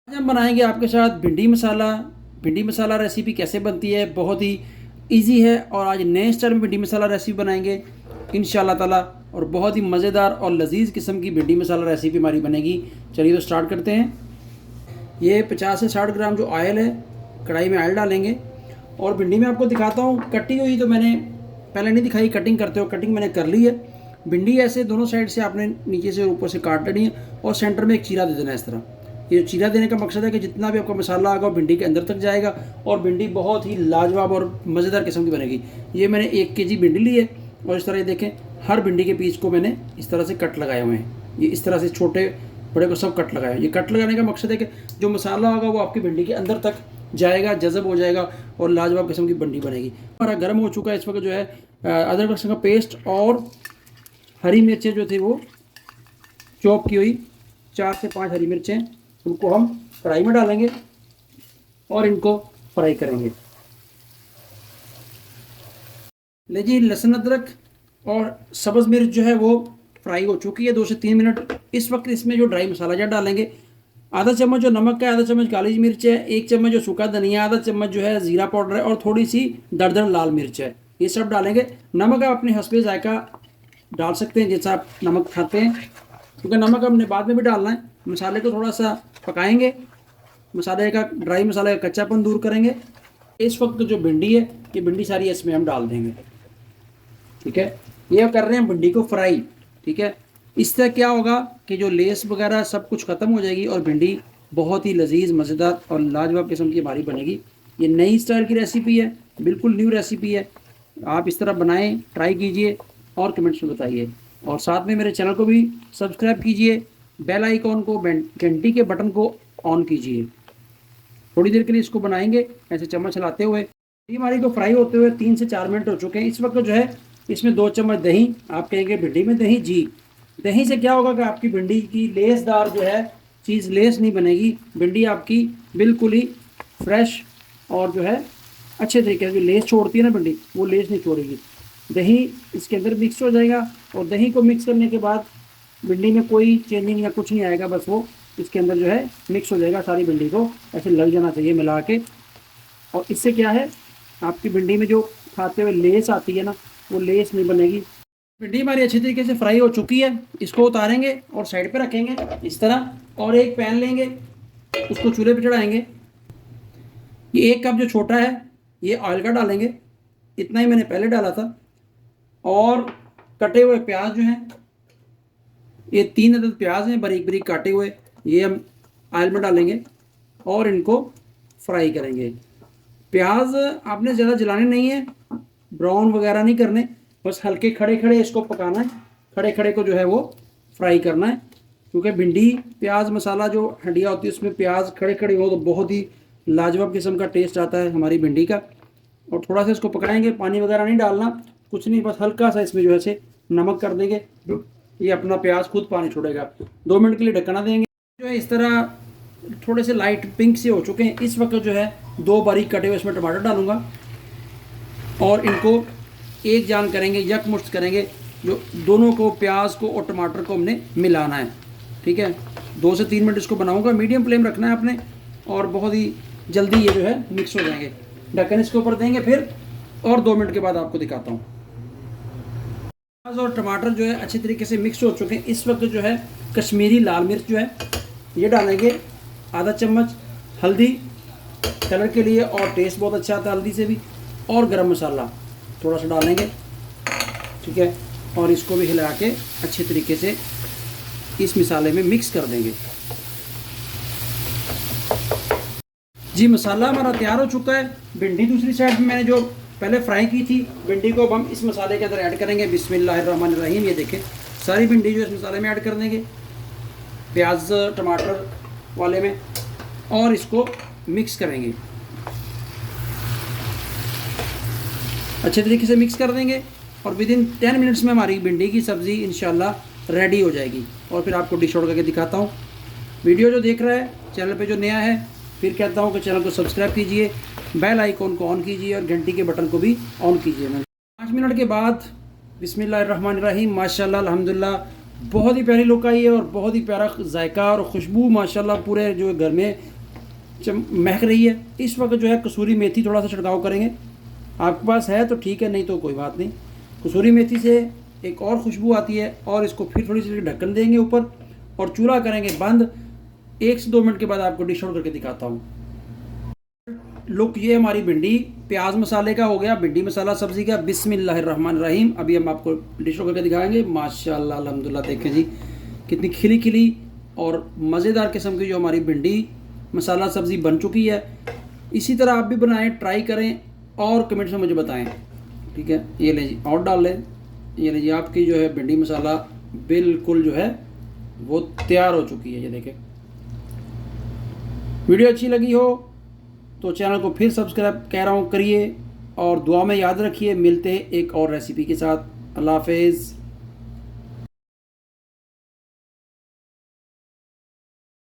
आज हम बनाएंगे आपके साथ भिंडी मसाला। भिंडी मसाला रेसिपी कैसे बनती है, बहुत ही इजी है। और आज नए स्टाइल में भिंडी मसाला रेसिपी बनाएंगे इंशाल्लाह ताला, और बहुत ही मज़ेदार और लजीज किस्म की भिंडी मसाला रेसिपी हमारी बनेगी। चलिए तो स्टार्ट करते हैं। ये 50 से 60 ग्राम जो ऑयल है, कढ़ाई में ऑयल डालेंगे। और भिंडी में आपको दिखाता हूँ कटी हुई, तो मैंने पहले नहीं दिखाई कटिंग करते हो, कटिंग मैंने कर ली है। भिंडी ऐसे दोनों साइड से आपने नीचे से ऊपर से काट लेनी है और सेंटर में एक चीरा दे देना है इस तरह। ये चीरा देने का मकसद है कि जितना भी आपका मसाला आएगा वो भिंडी के अंदर तक जाएगा और भिंडी बहुत ही लाजवाब और मज़ेदार किस्म की बनेगी। ये मैंने 1 kg भिंडी ली है और इस तरह ये देखें, हर भिंडी के पीस को मैंने इस तरह से कट लगाए हुए हैं। ये इस तरह से छोटे बड़े को सब कट लगाए। ये कट लगाने का मकसद है कि जो मसाला होगा वो आपकी भिंडी के अंदर तक जाएगा, जज़ब हो जाएगा और लाजवाब किस्म की भिंडी बनेगी। हमारा गर्म हो चुका है इस वक्त। जो है अदरक लहसुन का पेस्ट और हरी मिर्चें जो थी वो चॉप की हुई 4 से 5 हरी मिर्चें, उनको हम कढ़ाई में डालेंगे और इनको फ्राई करेंगे। ले जी, लहसुन अदरक और सब्ज़ मिर्च जो है वो फ्राई हो चुकी है 2 से 3 मिनट। इस वक्त इसमें जो ड्राई मसाला जार डालेंगे, आधा चम्मच जो नमक है, आधा चम्मच काली मिर्च है, 1 चम्मच जो सूखा धनिया, आधा चम्मच जो है ज़ीरा पाउडर है और थोड़ी सी दरदर लाल मिर्च है। ये सब डालेंगे। नमक आप अपने हस्बे जायका डाल सकते हैं, जैसा आप नमक खाते हैं, क्योंकि नमक हमने बाद में भी डालना है। मसाले को थोड़ा सा पकाएंगे, मसाले का ड्राई मसाले का कच्चापन दूर करेंगे। इस वक्त जो भिंडी है, ये भिंडी सारी इसमें हम डाल देंगे। ठीक है, ये कर रहे हैं भिंडी को फ्राई। ठीक है, इससे क्या होगा कि जो लेस वगैरह सब कुछ ख़त्म हो जाएगी और भिंडी बहुत ही लजीज, मज़ेदार और लाजवाब किस्म की हमारी बनेगी। ये नई स्टाइल की रेसिपी है, बिल्कुल न्यू रेसिपी है। आप इस तरह बनाएं, ट्राई कीजिए और कमेंट्स में बताइए। और साथ में मेरे चैनल को भी सब्सक्राइब कीजिए, बेल आइकॉन को, घंटी के बटन को ऑन कीजिए। थोड़ी देर के लिए इसको बनाएंगे ऐसे चम्मच हिलाते हुए। ये हमारी को फ्राई होते हुए 3 से 4 मिनट हो चुके हैं। इस वक्त जो है इसमें 2 चम्मच दही, आप कहेंगे भिंडी में दही, जी दही से क्या होगा कि आपकी भिंडी की लेसदार जो है चीज़ लेस नहीं बनेगी। भिंडी आपकी बिल्कुल ही फ्रेश और जो है अच्छे तरीके से लेस छोड़ती है ना भिंडी, वो लेस नहीं छोड़ेगी। दही इसके अंदर मिक्स हो जाएगा और दही को मिक्स करने के बाद भिंडी में कोई चेंजिंग या कुछ नहीं आएगा, बस वो इसके अंदर जो है मिक्स हो जाएगा। सारी भिंडी को ऐसे लग जाना चाहिए मिला के। और इससे क्या है, आपकी भिंडी में जो खाते हुए लेस आती है ना, वो लेस नहीं बनेगी। भिंडी हमारी अच्छी तरीके से फ्राई हो चुकी है। इसको उतारेंगे और साइड पे रखेंगे इस तरह, और एक पैन लेंगे, उसको चूल्हे पे चढ़ाएंगे। ये 1 कप जो छोटा है ये ऑयल का डालेंगे, इतना ही मैंने पहले डाला था। और कटे हुए प्याज जो हैं, ये 3 अदद प्याज हैं बारीक बारीक काटे हुए, ये हम ऑयल में डालेंगे और इनको फ्राई करेंगे। प्याज आपने ज़्यादा जलाने नहीं है, ब्राउन वगैरह नहीं करने, बस हल्के खड़े खड़े इसको पकाना है। खड़े खड़े को जो है वो फ्राई करना है, क्योंकि भिंडी प्याज मसाला जो हंडिया होती है उसमें प्याज खड़े खड़े हो तो बहुत ही लाजवाब किस्म का टेस्ट आता है हमारी भिंडी का। और थोड़ा सा इसको पकाएंगे, पानी वगैरह नहीं डालना, कुछ नहीं, बस हल्का सा इसमें जो है से नमक कर देंगे। ये अपना प्याज खुद पानी छोड़ेगा। 2 मिनट के लिए ढकना देंगे। जो है इस तरह थोड़े से लाइट पिंक से हो चुके हैं। इस वक्त जो है 2 बारीक कटे हुए इसमें टमाटर डालूंगा और इनको एक जान करेंगे, यकमुश्त करेंगे। जो दोनों को, प्याज को और टमाटर को हमने मिलाना है। ठीक है, 2 से 3 मिनट इसको बनाऊंगा। मीडियम फ्लेम रखना है आपने और बहुत ही जल्दी ये जो है मिक्स हो जाएंगे। ढक्कन इसके ऊपर देंगे फिर, और 2 मिनट के बाद आपको दिखाता हूँ। प्याज और टमाटर जो है अच्छी तरीके से मिक्स हो चुके हैं। इस वक्त जो है कश्मीरी लाल मिर्च जो है ये डालेंगे, आधा चम्मच हल्दी कलर के लिए और टेस्ट बहुत अच्छा आता है हल्दी से भी, और गरम मसाला थोड़ा सा डालेंगे। ठीक है, और इसको भी हिला के अच्छे तरीके से इस मसाले में मिक्स कर देंगे। जी, मसाला हमारा तैयार हो चुका है। भिंडी दूसरी साइड में मैंने जो पहले फ्राई की थी, भिंडी को अब हम इस मसाले के अंदर ऐड करेंगे। बिस्मिल्लाहिर्रहमानिर्रहीम। ये देखें, सारी भिंडी जो इस मसाले में ऐड कर देंगे, प्याज टमाटर वाले में, और इसको मिक्स करेंगे। अच्छे तरीके से मिक्स कर देंगे और विदिन 10 मिनट्स में हमारी भिंडी की सब्ज़ी इंशाल्लाह रेडी हो जाएगी। और फिर आपको डिश आउट करके दिखाता हूँ। वीडियो जो देख रहा है, चैनल पे जो नया है, फिर कहता हूँ कि चैनल को सब्सक्राइब कीजिए, बेल आइकॉन को ऑन कीजिए और घंटी के बटन को भी ऑन कीजिए। 5 मिनट के बाद बिस्मिल्लाहिर्रहमानिर्रहीम, माशाल्लाह अल्हम्दुलिल्लाह, बहुत ही प्यारी लुक आई है और बहुत ही प्यारा जायका और खुशबू माशाल्लाह पूरे जो घर में महक रही है। इस वक्त जो है कसूरी मेथी थोड़ा सा छिड़काव करेंगे, आपके पास है तो ठीक है, नहीं तो कोई बात नहीं। कसूरी मेथी से एक और खुशबू आती है। और इसको फिर थोड़ी सी ढक्कन देंगे ऊपर और चूल्हा करेंगे बंद। 1 से 2 मिनट के बाद आपको डिश आउट करके दिखाता हूँ। लुक ये हमारी भिंडी प्याज मसाले का हो गया, भिंडी मसाला सब्जी का। बिस्मिल्लाहिर्रहमानिर्रहीम। अभी हम आपको डिश आउट करके दिखाएंगे। माशाल्लाह अल्हम्दुलिल्लाह, देखें जी कितनी खिली खिली और मज़ेदार किस्म की जो हमारी भिंडी मसाला सब्ज़ी बन चुकी है। इसी तरह आप भी बनाएं, ट्राई करें और कमेंट्स में मुझे बताएं, ठीक है। ये ले जी और डाल लें। ये ले जी आपकी जो है भिंडी मसाला बिल्कुल जो है वो तैयार हो चुकी है। ये देखें, वीडियो अच्छी लगी हो तो चैनल को फिर सब्सक्राइब कह रहा हूँ करिए और दुआ में याद रखिए। मिलते हैं एक और रेसिपी के साथ। अल्लाह हाफिज़।